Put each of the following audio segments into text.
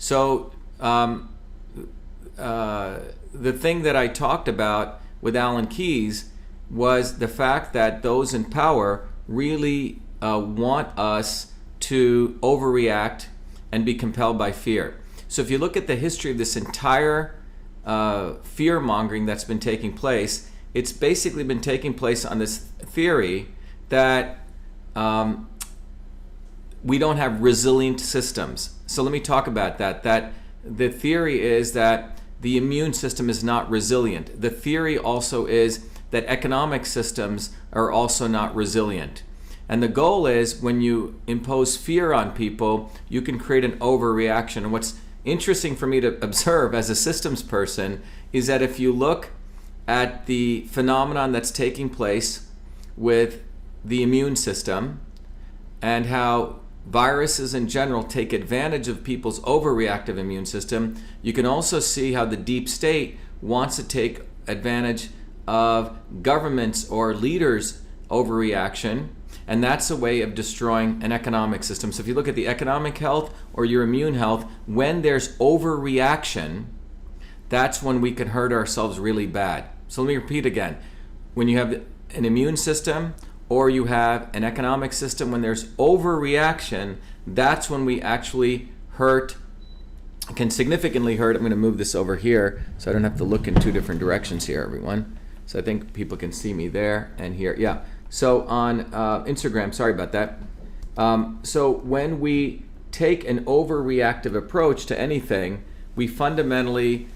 So the thing that I talked about with Alan Keyes was the fact that those in power really want us to overreact and be compelled by fear. So if you look at the history of this entire fear-mongering that's been taking place, it's basically been taking place on this theory that we don't have resilient systems. So let me talk about that. That the theory is that the immune system is not resilient. The theory also is that economic systems are also not resilient. And the goal is when you impose fear on people, you can create an overreaction. And what's interesting for me to observe as a systems person is that if you look at the phenomenon that's taking place with the immune system and how viruses in general take advantage of people's overreactive immune system, you can also see how the deep state wants to take advantage of governments or leaders' overreaction, and that's a way of destroying an economic system. So if you look at the economic health or your immune health, when there's overreaction, that's when we can hurt ourselves really bad. So let me repeat again. When you have an immune system or you have an economic system, when there's overreaction, that's when we actually can significantly hurt. I'm going to move this over here so I don't have to look in two different directions here, everyone. So I think people can see me there and here. Yeah. So on Instagram, sorry about that. So when we take an overreactive approach to anything, we fundamentally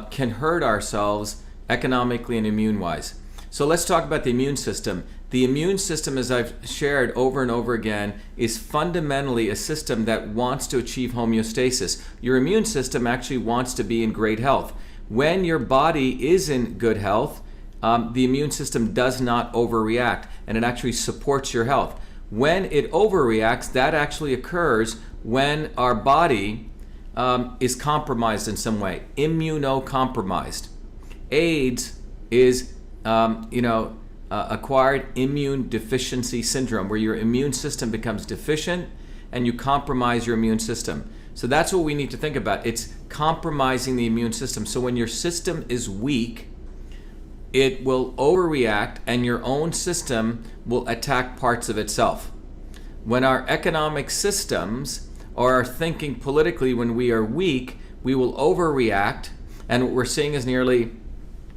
can hurt ourselves economically and immune-wise. So let's talk about the immune system. The immune system, as I've shared over and over again, is fundamentally a system that wants to achieve homeostasis. Your immune system actually wants to be in great health. When your body is in good health, the immune system does not overreact, and it actually supports your health. When it overreacts, that actually occurs when our body is compromised in some way, immunocompromised. AIDS is, acquired immune deficiency syndrome, where your immune system becomes deficient and you compromise your immune system. So that's what we need to think about. It's compromising the immune system. So when your system is weak, it will overreact and your own system will attack parts of itself. When our economic systems are thinking politically, when we are weak, we will overreact. And what we're seeing is nearly,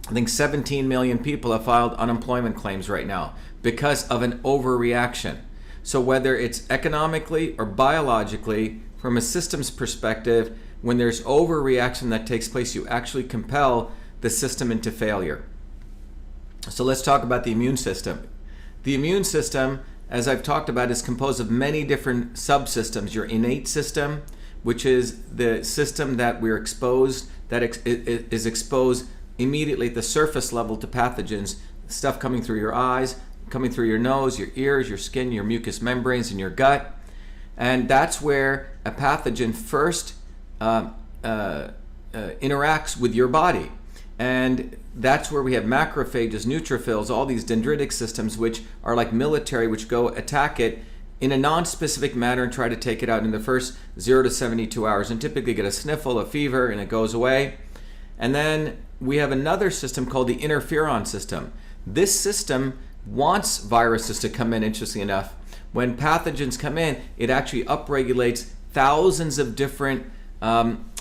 I think 17 million people have filed unemployment claims right now because of an overreaction. So whether it's economically or biologically, from a systems perspective, when there's overreaction that takes place, you actually compel the system into failure. So let's talk about the immune system. The immune system, as I've talked about, is composed of many different subsystems. Your innate system, which is the system that we're exposed, that is exposed immediately at the surface level to pathogens, stuff coming through your eyes, coming through your nose, your ears, your skin, your mucous membranes, and your gut. And that's where a pathogen first interacts with your body. And that's where we have macrophages, neutrophils, all these dendritic systems, which are like military, which go attack it in a non-specific manner and try to take it out in the first 0 to 72 hours, and typically get a sniffle, a fever, and it goes away. And then we have another system called the interferon system. This system wants viruses to come in, interestingly enough. When pathogens come in, it actually upregulates thousands of different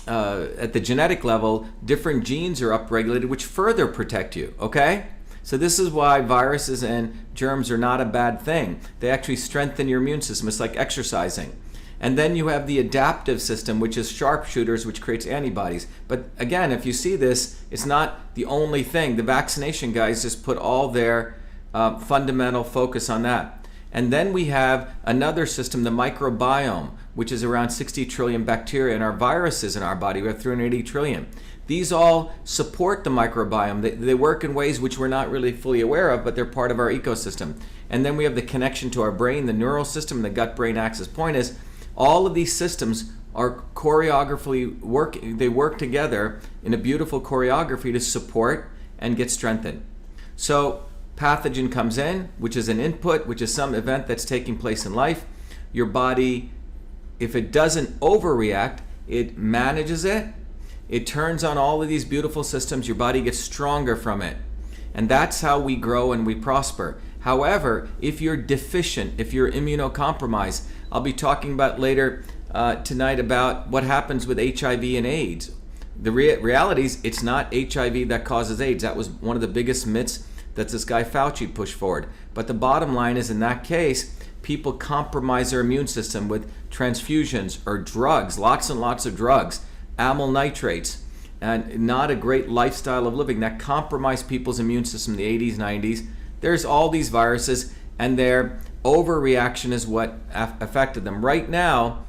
at the genetic level, different genes are upregulated, which further protect you, okay? So this is why viruses and germs are not a bad thing. They actually strengthen your immune system. It's like exercising. And then you have the adaptive system, which is sharpshooters, which creates antibodies. But again, if you see this, it's not the only thing. The vaccination guys just put all their fundamental focus on that. And then we have another system, the microbiome, which is around 60 trillion bacteria, and our viruses in our body, we have 380 trillion. These all support the microbiome. They work in ways which we're not really fully aware of, but they're part of our ecosystem. And then we have the connection to our brain, the neural system, the gut-brain axis. Point is, all of these systems are choreographically working. They work together in a beautiful choreography to support and get strengthened. So pathogen comes in, which is an input, which is some event that's taking place in life. Your body, if it doesn't overreact, it manages it, it turns on all of these beautiful systems, your body gets stronger from it. And that's how we grow and we prosper. However, if you're deficient, if you're immunocompromised, I'll be talking about later tonight about what happens with HIV and AIDS. The reality is it's not HIV that causes AIDS. That was one of the biggest myths that this guy Fauci pushed forward. But the bottom line is, in that case, people compromise their immune system with transfusions or drugs, lots and lots of drugs, amyl nitrates, and not a great lifestyle of living that compromised people's immune system in the 80s, 90s. There's all these viruses, and their overreaction is what affected them. Right now,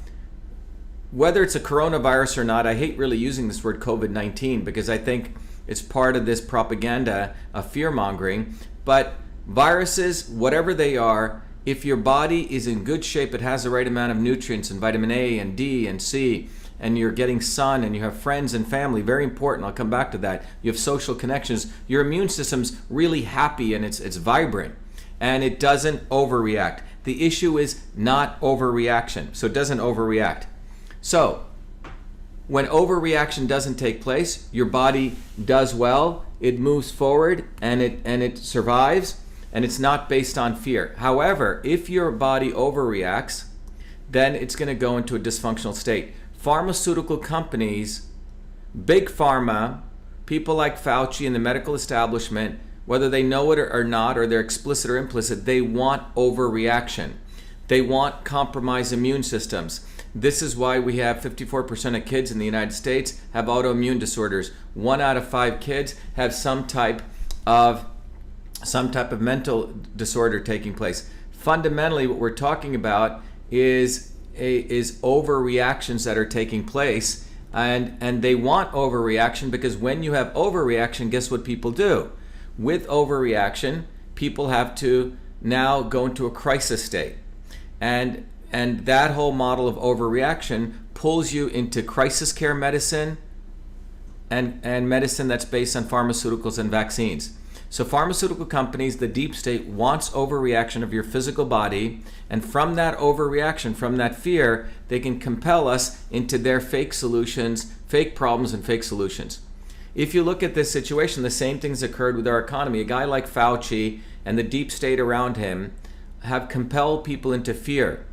whether it's a coronavirus or not, I hate really using this word COVID-19 because I think it's part of this propaganda of fear-mongering. But viruses, whatever they are, if your body is in good shape, it has the right amount of nutrients and vitamin A and D and C, and you're getting sun and you have friends and family, very important, I'll come back to that. You have social connections, your immune system's really happy and it's vibrant and it doesn't overreact. The issue is not overreaction, so it doesn't overreact. So when overreaction doesn't take place, your body does well, it moves forward and it survives, and it's not based on fear. However, if your body overreacts, then it's going to go into a dysfunctional state. Pharmaceutical companies, big pharma, people like Fauci and the medical establishment, whether they know it or not, or they're explicit or implicit, they want overreaction. They want compromised immune systems. This is why we have 54% of kids in the United States have autoimmune disorders. 1 out of 5 kids have some type of mental disorder taking place. Fundamentally, what we're talking about is overreactions that are taking place, and they want overreaction because when you have overreaction, guess what people do? With overreaction, people have to now go into a crisis state, and that whole model of overreaction pulls you into crisis care medicine and medicine that's based on pharmaceuticals and vaccines. So pharmaceutical companies, the deep state, wants overreaction of your physical body, and from that overreaction, from that fear, they can compel us into their fake solutions, fake problems and fake solutions. If you look at this situation, the same things occurred with our economy. A guy like Fauci and the deep state around him have compelled people into fear,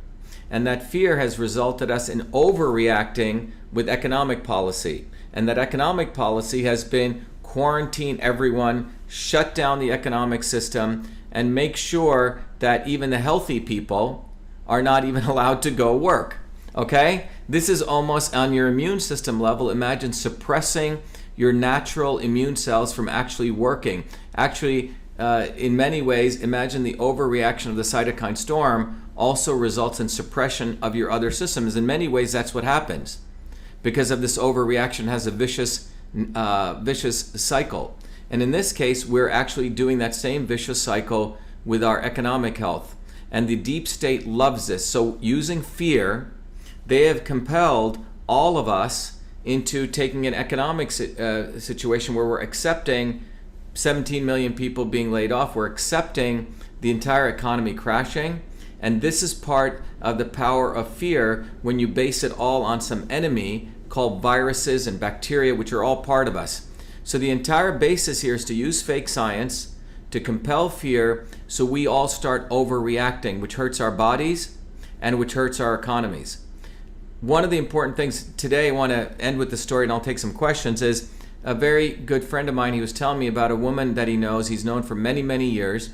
and that fear has resulted us in overreacting with economic policy, and that economic policy has been quarantine everyone, shut down the economic system, and make sure that even the healthy people are not even allowed to go work. Okay? This is almost on your immune system level. Imagine suppressing your natural immune cells from actually working. Actually, in many ways, imagine the overreaction of the cytokine storm also results in suppression of your other systems. In many ways, that's what happens. Because of this overreaction, has a vicious cycle. And in this case, we're actually doing that same vicious cycle with our economic health. And the deep state loves this. So using fear, they have compelled all of us into taking an economic situation where we're accepting 17 million people being laid off. We're accepting the entire economy crashing. And this is part of the power of fear when you base it all on some enemy called viruses and bacteria, which are all part of us. So the entire basis here is to use fake science to compel fear so we all start overreacting, which hurts our bodies and which hurts our economies. One of the important things today, I want to end with the story and I'll take some questions, is a very good friend of mine, he was telling me about a woman that he knows, he's known for many, many years.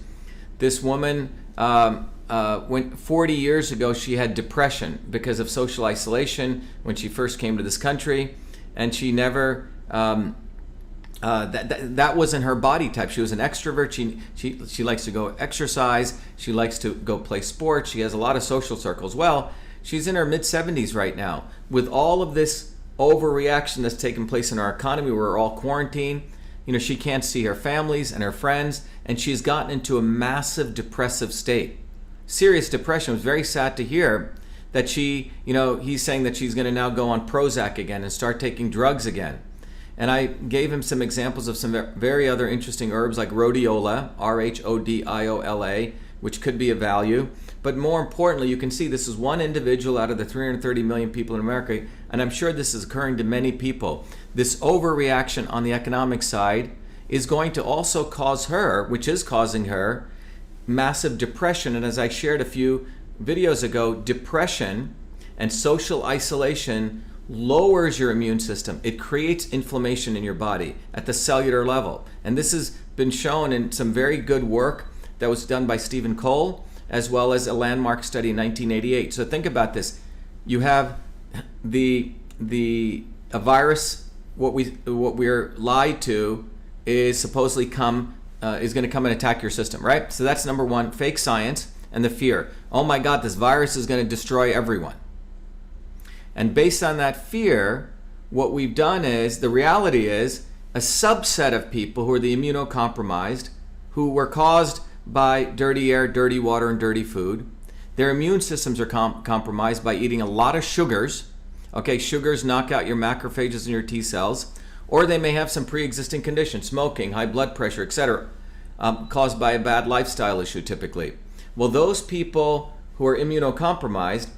This woman, when 40 years ago, she had depression because of social isolation when she first came to this country, and she never, that wasn't her body type. She was an extrovert. She likes to go exercise. She likes to go play sports. She has a lot of social circles. Well, she's in her mid-70s right now. With all of this overreaction that's taken place in our economy, we're all quarantined. She can't see her families and her friends, and she's gotten into a massive depressive state. Serious depression. It was very sad to hear that he's saying that she's going to now go on Prozac again and start taking drugs again. And I gave him some examples of some very other interesting herbs like rhodiola, Rhodiola, which could be of value. But more importantly, you can see this is one individual out of the 330 million people in America, and I'm sure this is occurring to many people. This overreaction on the economic side is going to also cause her, which is causing her, massive depression. And as I shared a few videos ago, depression and social isolation lowers your immune system. It creates inflammation in your body at the cellular level. And this has been shown in some very good work that was done by Stephen Cole, as well as a landmark study in 1988. So think about this. You have a virus, what we're lied to is supposedly is going to come and attack your system, right? So that's number one, fake science and the fear. Oh my God, this virus is going to destroy everyone. And based on that fear, what we've done is, the reality is, a subset of people who are the immunocompromised, who were caused by dirty air, dirty water, and dirty food, their immune systems are compromised by eating a lot of sugars. Okay, sugars knock out your macrophages and your T cells, or they may have some pre-existing condition, smoking, high blood pressure, etc., caused by a bad lifestyle issue typically. Well, those people who are immunocompromised,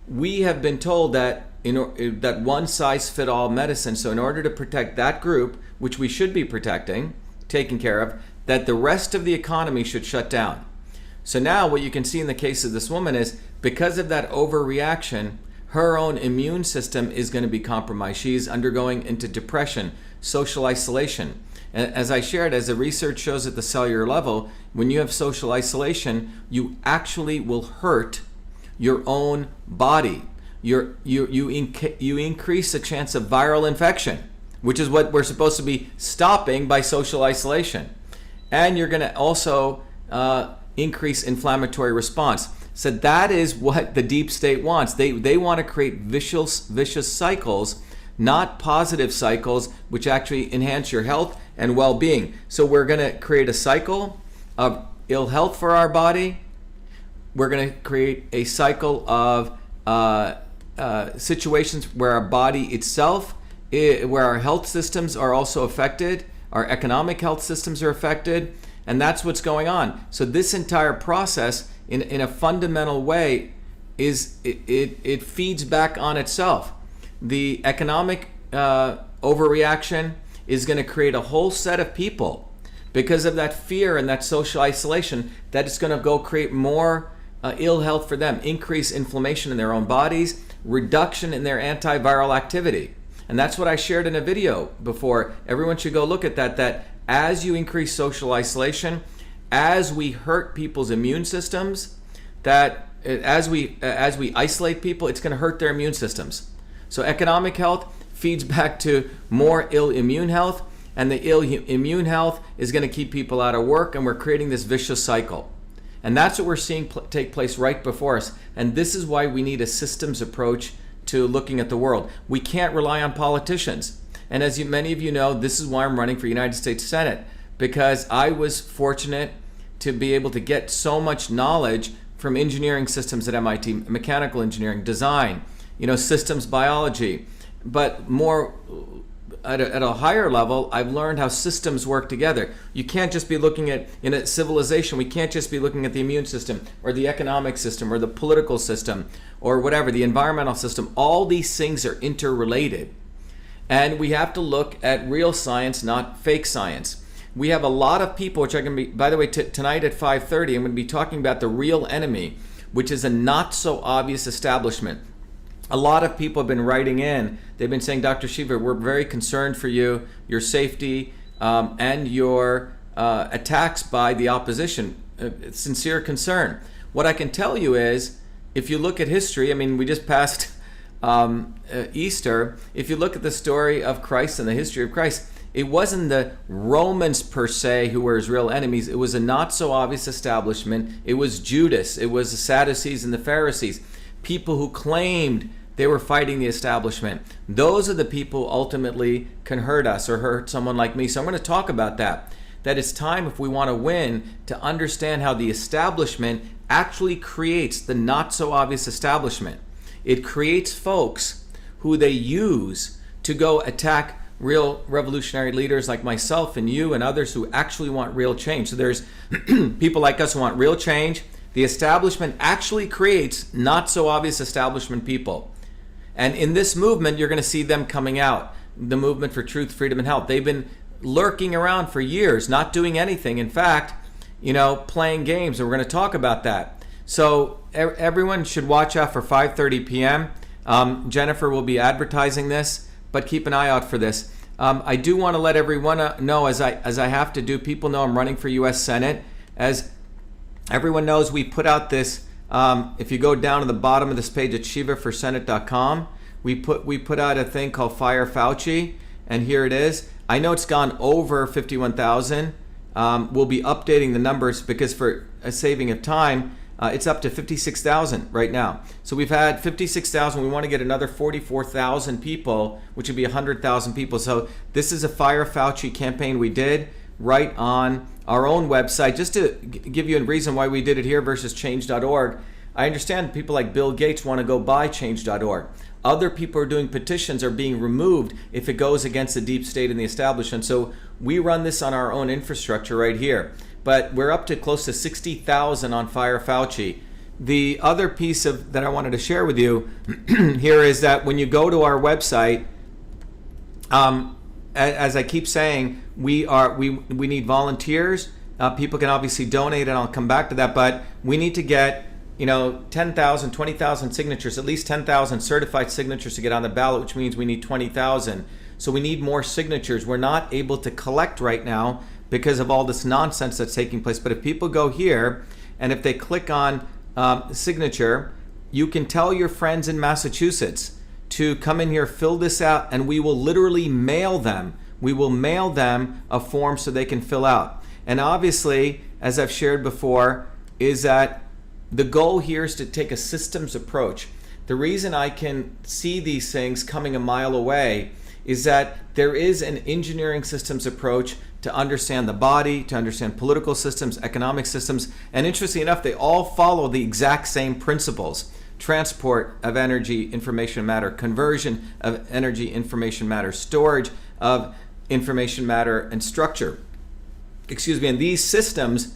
we have been told that that one size fit all medicine. So in order to protect that group, which we should be protecting, taking care of, that the rest of the economy should shut down. So now what you can see in the case of this woman is, because of that overreaction, her own immune system is going to be compromised. She's undergoing into depression, social isolation. And as I shared, as the research shows at the cellular level, when you have social isolation, you actually will hurt your own body. You increase the chance of viral infection, which is what we're supposed to be stopping by social isolation. And you're going to also increase inflammatory response. So that is what the deep state wants. They want to create vicious cycles, not positive cycles, which actually enhance your health and well-being. So we're going to create a cycle of ill health for our body. We're going to create a cycle of situations where our body itself, where our health systems are also affected, our economic health systems are affected, and that's what's going on. So this entire process, in a fundamental way, it feeds back on itself. The economic overreaction is going to create a whole set of people, because of that fear and that social isolation, that it's going to go create more ill health for them, increase inflammation in their own bodies, reduction in their antiviral activity. And that's what I shared in a video before. Everyone should go look at that as you increase social isolation, as we hurt people's immune systems, that as we isolate people, it's going to hurt their immune systems. So economic health feeds back to more ill immune health, and the ill immune health is going to keep people out of work, and we're creating this vicious cycle. And that's what we're seeing take place right before us. And this is why we need a systems approach to looking at the world. We can't rely on politicians. And as many of you know, this is why I'm running for United States Senate, because I was fortunate to be able to get so much knowledge from engineering systems at MIT, mechanical engineering, design, systems biology. But more at a higher level, I've learned how systems work together. You can't just be looking at, in a civilization, we can't just be looking at the immune system or the economic system or the political system or whatever, the environmental system. All these things are interrelated. And we have to look at real science, not fake science. We have a lot of people, which I can be, by the way, tonight at 5:30, I'm going to be talking about the real enemy, which is a not so obvious establishment. A lot of people have been writing in. They've been saying, Dr. Shiva, we're very concerned for you, your safety, and your attacks by the opposition. Sincere concern. What I can tell you is, if you look at history, we just passed Easter. If you look at the story of Christ and the history of Christ, it wasn't the Romans per se who were his real enemies. It was a not so obvious establishment. It was Judas. It was the Sadducees and the Pharisees. People who claimed they were fighting the establishment. Those are the people who ultimately can hurt us or hurt someone like me. So I'm going to talk about that. That it's time, if we want to win, to understand how the establishment actually creates the not so obvious establishment. It creates folks who they use to go attack real revolutionary leaders like myself and you and others who actually want real change. So there's people like us who want real change. The establishment actually creates not so obvious establishment people. And in this movement, you're going to see them coming out. The movement for truth, freedom, and health. They've been lurking around for years, not doing anything. In fact, playing games, and we're going to talk about that. So everyone should watch out for 5:30 p.m. Jennifer will be advertising this, but keep an eye out for this. I do want to let everyone know, as I have to do. People know I'm running for U.S. Senate. As everyone knows, we put out this. If you go down to the bottom of this page at shivaforsenate.com, we put out a thing called Fire Fauci, and here it is. I know it's gone over 51,000. We'll be updating the numbers because for a saving of time, it's up to 56,000 right now. So we've had 56,000. We want to get another 44,000 people, which would be 100,000 people. So this is a Fire Fauci campaign we did right on our own website, just to give you a reason why we did it here versus change.org. I understand people like Bill Gates want to go buy change.org. Other people are doing petitions are being removed if it goes against the deep state and the establishment. So we run this on our own infrastructure right here. But we're up to close to 60,000 on Fire Fauci. The other piece that I wanted to share with you here is that when you go to our website, as I keep saying, we need volunteers. People can obviously donate, and I'll come back to that. But we need to get 10,000, 20,000 signatures, at least 10,000 certified signatures to get on the ballot, which means we need 20,000. So we need more signatures. We're not able to collect right now because of all this nonsense that's taking place. But if people go here and if they click on signature, you can tell your friends in Massachusetts to come in here, fill this out, and we will literally mail them. We will mail them a form so they can fill out. And obviously, as I've shared before, is that the goal here is to take a systems approach. The reason I can see these things coming a mile away is that there is an engineering systems approach to understand the body, to understand political systems, economic systems, and interestingly enough, they all follow the exact same principles. Transport of energy, information, matter, conversion of energy, information, matter, storage of information, matter, and structure. And these systems,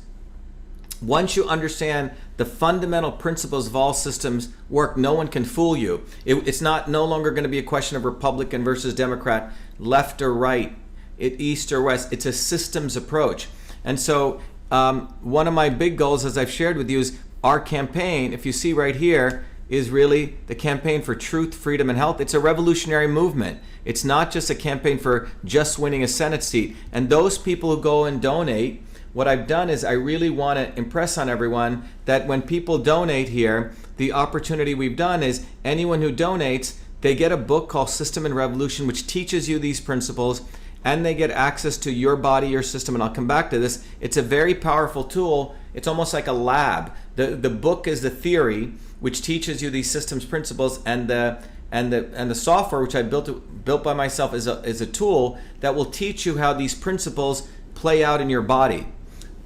once you understand the fundamental principles of all systems work, no one can fool you. It's no longer going to be a question of Republican versus Democrat, left or right, east or west. It's a systems approach. And so one of my big goals, as I've shared with you, is our campaign, if you see right here, is really the campaign for truth, freedom, and health. It's a revolutionary movement. It's not just a campaign for just winning a Senate seat. And those people who go and donate, what I've done is I really want to impress on everyone that when people donate here, the opportunity we've done is anyone who donates, they get a book called System and Revolution, which teaches you these principles, and they get access to your body, your system, and I'll come back to this. It's a very powerful tool. It's almost like a lab. The book is the theory, which teaches you these systems principles, and the software, which I built by myself, is a tool that will teach you how these principles play out in your body.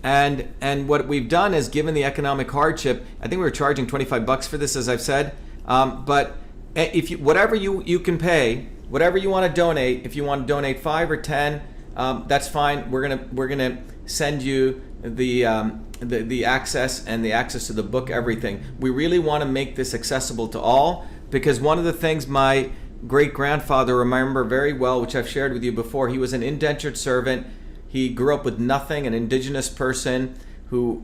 And what we've done is, given the economic hardship, I think we were charging $25 for this, as I've said. But if you, whatever you can pay, whatever you want to donate, if you want to donate 5 or 10, that's fine. We're gonna send you the access and the access to the book, everything. We really want to make this accessible to all, because one of the things my great grandfather, remember very well, which I've shared with you before, he was an indentured servant. He grew up with nothing, an indigenous person who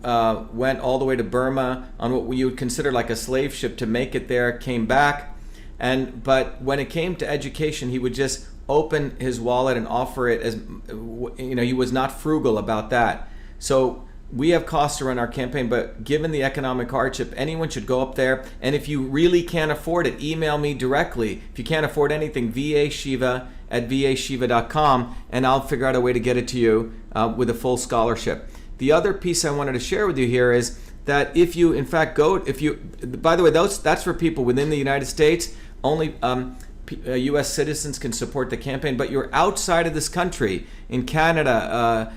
went all the way to Burma on what you would consider like a slave ship to make it there, came back. But when it came to education, he would just open his wallet and offer it as, he was not frugal about that. So we have costs to run our campaign, but given the economic hardship, anyone should go up there. And if you really can't afford it, email me directly. If you can't afford anything, vashiva@vashiva.com, and I'll figure out a way to get it to you with a full scholarship. The other piece I wanted to share with you here is that if you, in fact, by the way, that's for people within the United States. Only U.S. citizens can support the campaign, but you're outside of this country, in Canada,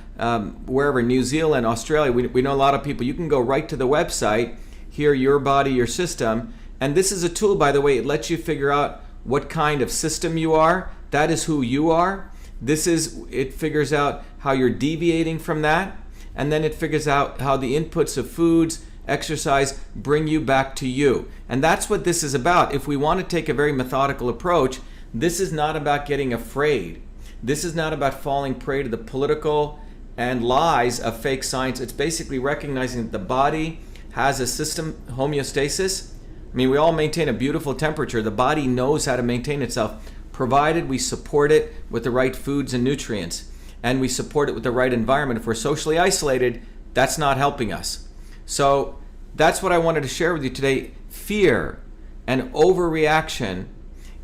wherever, New Zealand, Australia, we know a lot of people. You can go right to the website, Hear Your Body, Your System, and this is a tool, by the way. It lets you figure out what kind of system you are. That is who you are. It figures out how you're deviating from that, and then it figures out how the inputs of foods, exercise bring you back to you. And that's what this is about. If we want to take a very methodical approach, this is not about getting afraid. This is not about falling prey to the political and lies of fake science. It's basically recognizing that the body has a system homeostasis. I mean, we all maintain a beautiful temperature. The body knows how to maintain itself, provided we support it with the right foods and nutrients, and we support it with the right environment. If we're socially isolated, that's not helping us. So that's what I wanted to share with you today. Fear and overreaction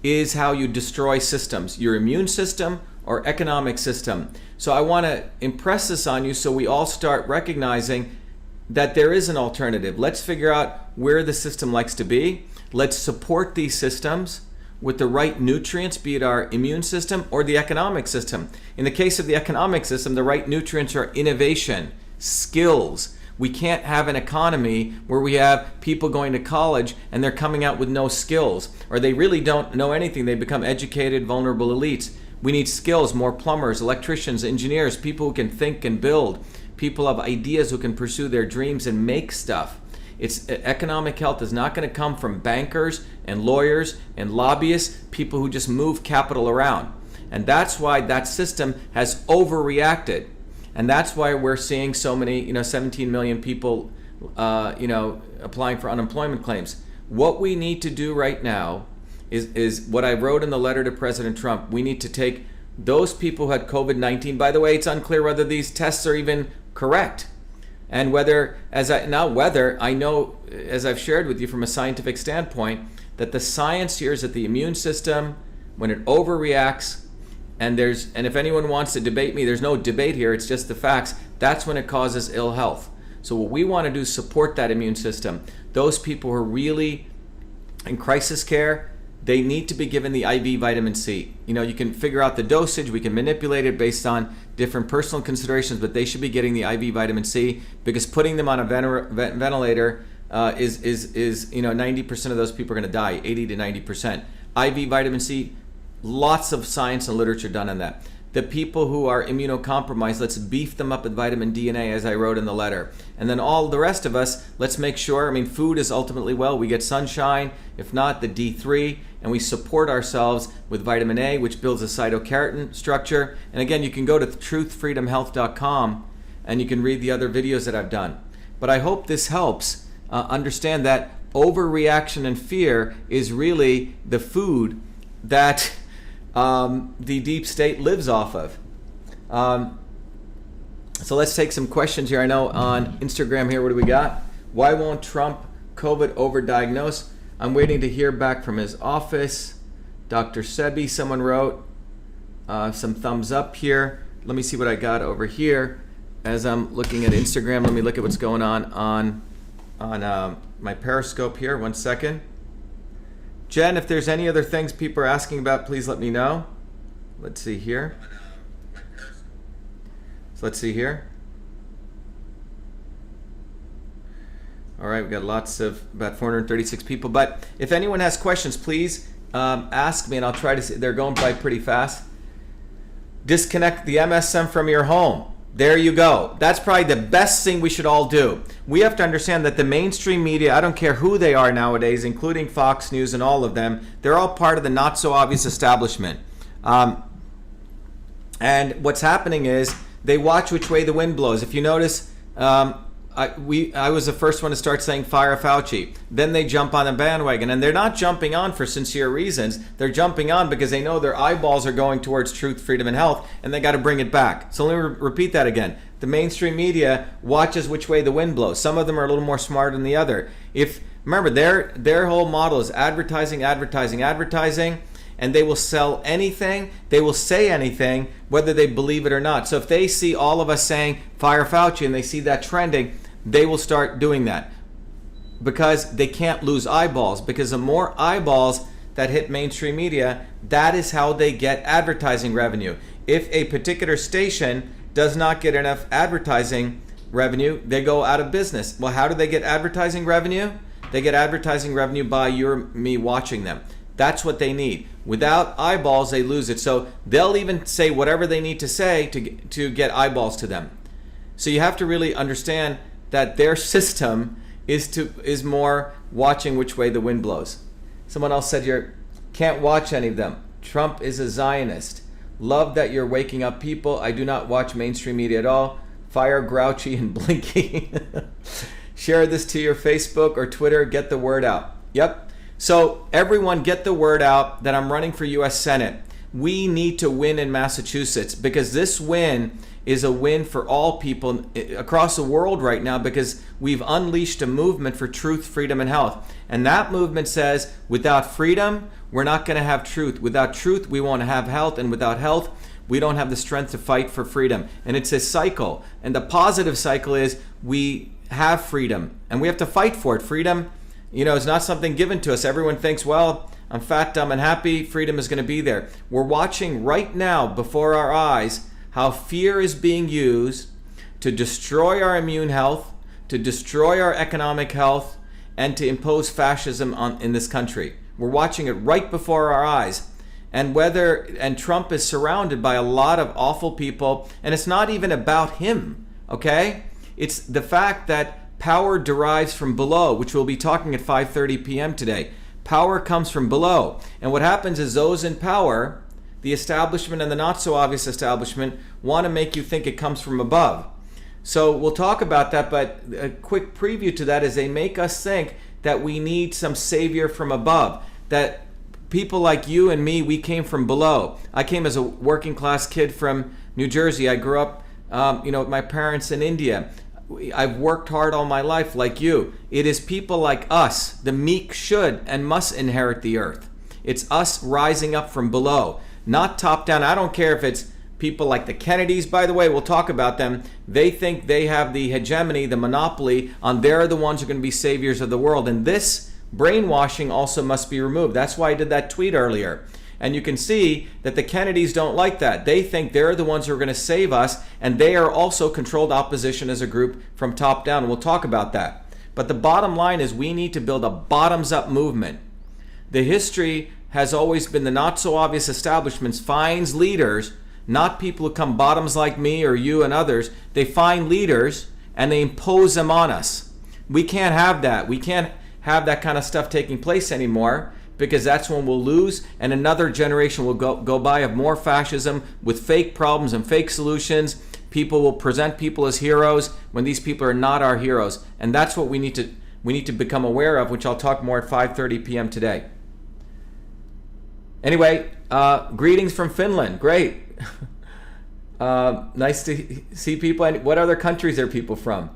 is how you destroy systems, your immune system or economic system. So I want to impress this on you so we all start recognizing that there is an alternative. Let's figure out where the system likes to be. Let's support these systems with the right nutrients, be it our immune system or the economic system. In the case of the economic system, the right nutrients are innovation, skills. We can't have an economy where we have people going to college and they're coming out with no skills, or they really don't know anything. They become educated, vulnerable elites. We need skills, more plumbers, electricians, engineers, people who can think and build, people have ideas who can pursue their dreams and make stuff. Economic health is not going to come from bankers and lawyers and lobbyists, people who just move capital around. And that's why that system has overreacted. And that's why we're seeing so many, 17 million people, applying for unemployment claims. What we need to do right now is what I wrote in the letter to President Trump. We need to take those people who had COVID-19. By the way, it's unclear whether these tests are even correct. And I know, as I've shared with you from a scientific standpoint, that the science here is that the immune system, when it overreacts, and if anyone wants to debate me, there's no debate here, it's just the facts, that's when it causes ill health. So what we want to do is support that immune system. Those people who are really in crisis care, they need to be given the IV vitamin C. You can figure out the dosage, we can manipulate it based on different personal considerations, but they should be getting the IV vitamin C, because putting them on a ventilator is 90% of those people are going to die, 80 to 90%. IV vitamin C, lots of science and literature done on that. The people who are immunocompromised, let's beef them up with vitamin D and A, as I wrote in the letter. And then all the rest of us, let's make sure, food is ultimately, we get sunshine, if not the D3, and we support ourselves with vitamin A, which builds a cytokeratin structure. And again, you can go to truthfreedomhealth.com and you can read the other videos that I've done. But I hope this helps understand that overreaction and fear is really the food that the deep state lives off of. So let's take some questions here. I know on Instagram here, what do we got? Why won't Trump COVID overdiagnose? I'm waiting to hear back from his office. Dr. Sebi, someone wrote. Some thumbs up here. Let me see what I got over here. As I'm looking at Instagram, let me look at what's going on my Periscope here. 1 second. Jen, if there's any other things people are asking about, please let me know. Let's see here. So let's see here. All right, we've got about 436 people. But if anyone has questions, please ask me, and I'll try to see. They're going by pretty fast. Disconnect the MSM from your home. There you go. That's probably the best thing we should all do. We have to understand that the mainstream media, I don't care who they are nowadays, including Fox News and all of them, they're all part of the not so obvious establishment. And what's happening is they watch which way the wind blows. If you notice, I was the first one to start saying fire Fauci. Then they jump on the bandwagon, and they're not jumping on for sincere reasons. They're jumping on because they know their eyeballs are going towards truth, freedom, and health, and they got to bring it back. So let me repeat that again. The mainstream media watches which way the wind blows. Some of them are a little more smart than the other. Remember, their whole model is advertising, and they will sell anything, they will say anything, whether they believe it or not. So if they see all of us saying fire Fauci and they see that trending, they will start doing that because they can't lose eyeballs, because the more eyeballs that hit mainstream media, that is how they get advertising revenue. If a particular station does not get enough advertising revenue, they go out of business. Well, how do they get advertising revenue? They get advertising revenue by me watching them. That's what they need. Without eyeballs, they lose it. So they'll even say whatever they need to say to get eyeballs to them. So you have to really understand that their system is more watching which way the wind blows. Someone else said here, can't watch any of them. Trump is a Zionist. Love that you're waking up people. I do not watch mainstream media at all. Fire Grouchy and Blinky. Share this to your Facebook or Twitter. Get the word out. Yep. So everyone get the word out that I'm running for U.S. Senate. We need to win in Massachusetts because this win is a win for all people across the world right now because we've unleashed a movement for truth, freedom, and health. And that movement says without freedom, we're not going to have truth. Without truth, we won't have health. And without health, we don't have the strength to fight for freedom. And it's a cycle. And the positive cycle is we have freedom and we have to fight for it. Freedom, is not something given to us. Everyone thinks, well, I'm fat, dumb, and happy. Freedom is going to be there. We're watching right now before our eyes how fear is being used to destroy our immune health, to destroy our economic health, and to impose fascism in this country. We're watching it right before our eyes. And Trump is surrounded by a lot of awful people, and it's not even about him, okay? It's the fact that power derives from below, which we'll be talking at 5:30 p.m. today. Power comes from below. And what happens is those in power, the establishment and the not so obvious establishment, want to make you think it comes from above. So we'll talk about that, but a quick preview to that is they make us think that we need some savior from above, that people like you and me, we came from below. I came as a working class kid from New Jersey. I grew up, with my parents in India. I've worked hard all my life like you. It is people like us, the meek should and must inherit the earth. It's us rising up from below, not top down. I don't care if it's people like the Kennedys, by the way, we'll talk about them. They think they have the hegemony, the monopoly on they're the ones who are going to be saviors of the world. And this brainwashing also must be removed. That's why I did that tweet earlier. And you can see that the Kennedys don't like that. They think they're the ones who are going to save us, and they are also controlled opposition as a group from top down. And we'll talk about that. But the bottom line is we need to build a bottoms-up movement. The history has always been the not-so-obvious establishments finds leaders, not people who come bottoms like me or you and others. They find leaders, and they impose them on us. We can't have that. We can't have that kind of stuff taking place anymore, because that's when we'll lose, and another generation will go by of more fascism with fake problems and fake solutions. People will present people as heroes when these people are not our heroes, and that's what we need to become aware of, which I'll talk more at 5:30 p.m. today. Anyway, greetings from Finland. Great. Nice to see people. And what other countries are people from?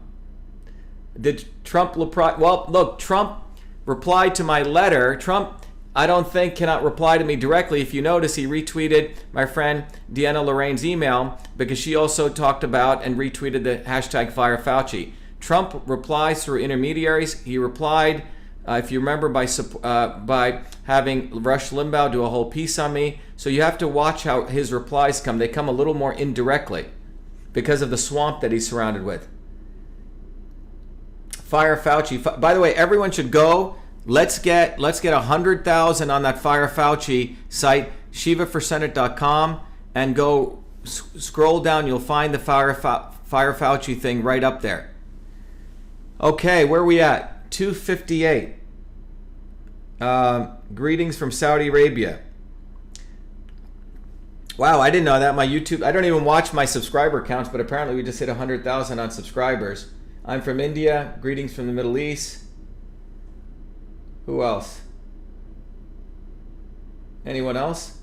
Did Trump reply? Well, look, Trump replied to my letter. Trump, I don't think, cannot reply to me directly. If you notice, he retweeted my friend Deanna Lorraine's email because she also talked about and retweeted the hashtag Fire Fauci. Trump replies through intermediaries. He replied, if you remember, by having Rush Limbaugh do a whole piece on me. So you have to watch how his replies come. They come a little more indirectly because of the swamp that he's surrounded with. Fire Fauci. By the way, everyone should go. Let's get 100,000 on that Fire Fauci site, shivaforsenate.com, and go scroll down. You'll find the Fire Fauci thing right up there. Okay, where are we at? 258. Greetings from Saudi Arabia. Wow, I didn't know that. My YouTube, I don't even watch my subscriber counts, but apparently we just hit 100,000 on subscribers. I'm from India. Greetings from the Middle East. Who else? Anyone else?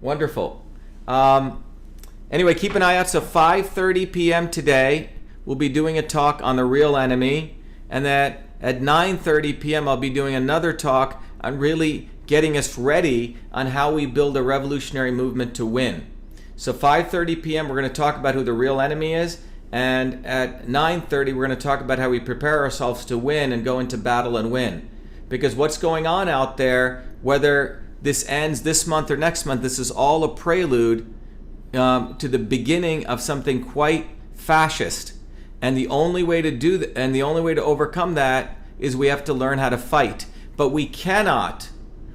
Wonderful. Anyway, keep an eye out. So 5:30 p.m. today, we'll be doing a talk on the real enemy. And that at 9:30 p.m., I'll be doing another talk on really getting us ready on how we build a revolutionary movement to win. So 5:30 p.m., we're going to talk about who the real enemy is. And at 9:30, we're going to talk about how we prepare ourselves to win and go into battle and win. Because what's going on out there, whether this ends this month or next month, this is all a prelude to the beginning of something quite fascist. And the only way to do that, and the only way to overcome that, is we have to learn how to fight. but we cannot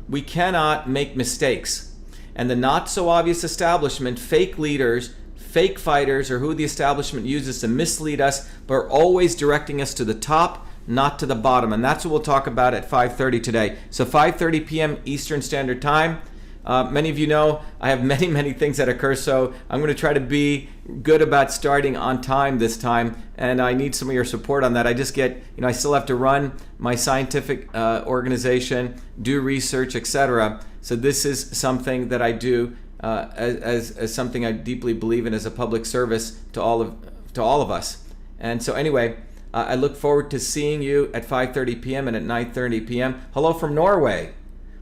make mistakes. And the not so obvious establishment, fake leaders, fake fighters, or who the establishment uses to mislead us, but are always directing us to the top, not to the bottom. And that's what we'll talk about at 5:30 today. So 5:30 p.m. Eastern Standard Time. Many of you know I have many things that occur, so I'm going to try to be good about starting on time this time, and I need some of your support on that. I just get, I still have to run my scientific organization, do research, etc. So this is something that I do as something I deeply believe in as a public service to all of us. And so anyway, I look forward to seeing you at 5:30 p.m. and at 9:30 p.m. Hello from Norway.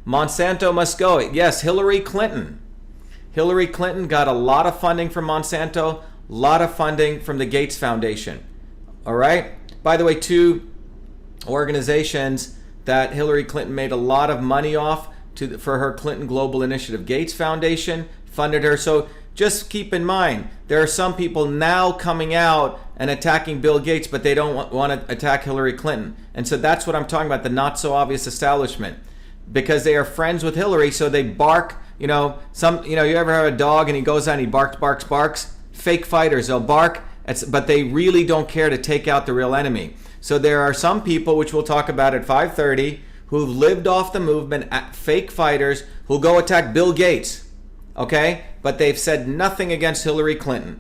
Monsanto must go. Yes, Hillary Clinton. Hillary Clinton got a lot of funding from Monsanto, a lot of funding from the Gates Foundation. All right? By the way, two organizations that Hillary Clinton made a lot of money off for her Clinton Global Initiative. Gates Foundation funded her. So just keep in mind, there are some people now coming out and attacking Bill Gates, but they don't want to attack Hillary Clinton. And so that's what I'm talking about, the not so obvious establishment. Because they are friends with Hillary, so they bark. You ever have a dog and he goes out and he barks? Fake fighters, they'll bark, but they really don't care to take out the real enemy. So there are some people, which we'll talk about at 5:30, who've lived off the movement, fake fighters, who'll go attack Bill Gates, okay? But they've said nothing against Hillary Clinton.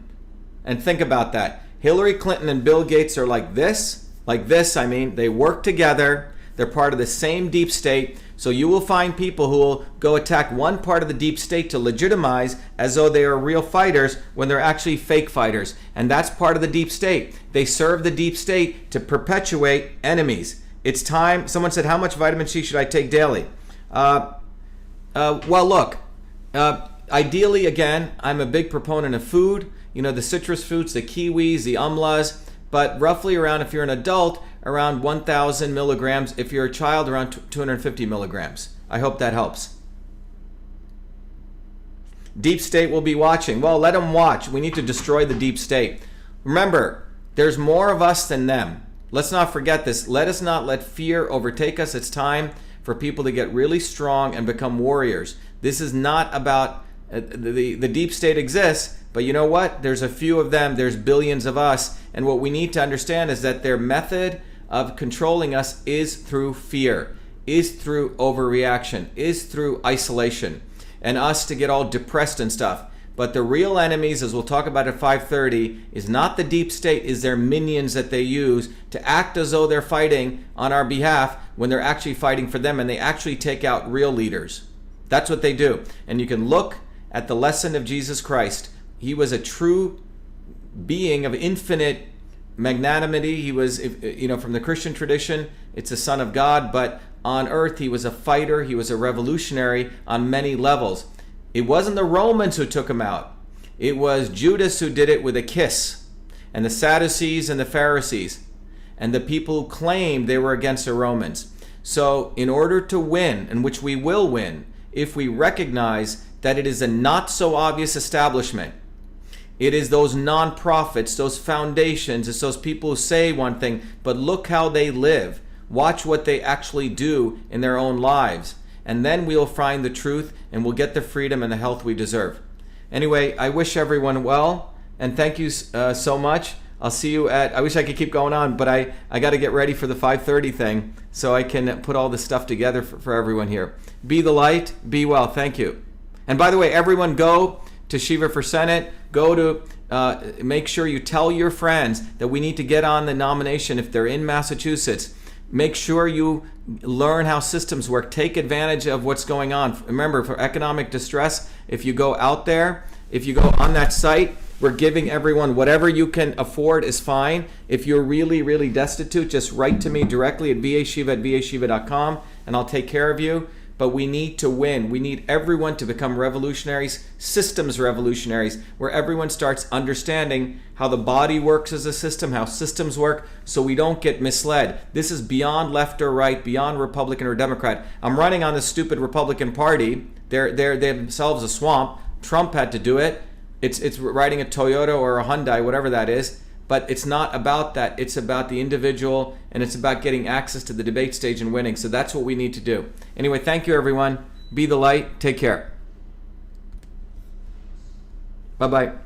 And think about that. Hillary Clinton and Bill Gates are like this, they work together. They're part of the same deep state. So you will find people who will go attack one part of the deep state to legitimize as though they are real fighters when they're actually fake fighters. And that's part of the deep state. They serve the deep state to perpetuate enemies. It's time. Someone said, how much vitamin C should I take daily? Well, look, ideally, again, I'm a big proponent of food. The citrus fruits, the kiwis, the umlas, but roughly around, if you're an adult, around 1,000 milligrams. If you're a child, around 250 milligrams. I hope that helps. Deep state will be watching. Well, let them watch. We need to destroy the deep state. Remember, there's more of us than them. Let's not forget this. Let us not let fear overtake us. It's time for people to get really strong and become warriors. This is not about the deep state exists, but you know what? There's a few of them. There's billions of us. And what we need to understand is that their method of controlling us is through fear, is through overreaction, is through isolation, and us to get all depressed and stuff. But the real enemies, as we'll talk about at 5:30, is not the deep state, is their minions that they use to act as though they're fighting on our behalf when they're actually fighting for them, and they actually take out real leaders. That's what they do. And you can look at the lesson of Jesus Christ. He was a true being of infinite magnanimity. He was, from the Christian tradition, it's a son of God, but on earth he was a fighter. He was a revolutionary on many levels. It wasn't the Romans who took him out. It was Judas who did it with a kiss, and the Sadducees and the Pharisees, and the people who claimed they were against the Romans. So in order to win, and which we will win, if we recognize that it is a not so obvious establishment, it is those non-profits, those foundations, it's those people who say one thing, but look how they live. Watch what they actually do in their own lives. And then we'll find the truth and we'll get the freedom and the health we deserve. Anyway, I wish everyone well, and thank you so much. I'll see you I wish I could keep going on, but I got to get ready for the 5:30 thing so I can put all this stuff together for everyone here. Be the light, be well. Thank you. And by the way, everyone go to Shiva for Senate. Go to, make sure you tell your friends that we need to get on the nomination if they're in Massachusetts. Make sure you learn how systems work. Take advantage of what's going on. Remember, for economic distress, if you go out there, if you go on that site, we're giving everyone whatever you can afford is fine. If you're really destitute, just write to me directly at vashiva@vashiva.com and I'll take care of you. But we need to win. We need everyone to become revolutionaries, systems revolutionaries, where everyone starts understanding how the body works as a system, how systems work, so we don't get misled. This is beyond left or right, beyond Republican or Democrat. I'm running on the stupid Republican Party. They're themselves a swamp. Trump had to do it. It's riding a Toyota or a Hyundai, whatever that is. But it's not about that. It's about the individual, and it's about getting access to the debate stage and winning. So that's what we need to do. Anyway, thank you, everyone. Be the light. Take care. Bye-bye.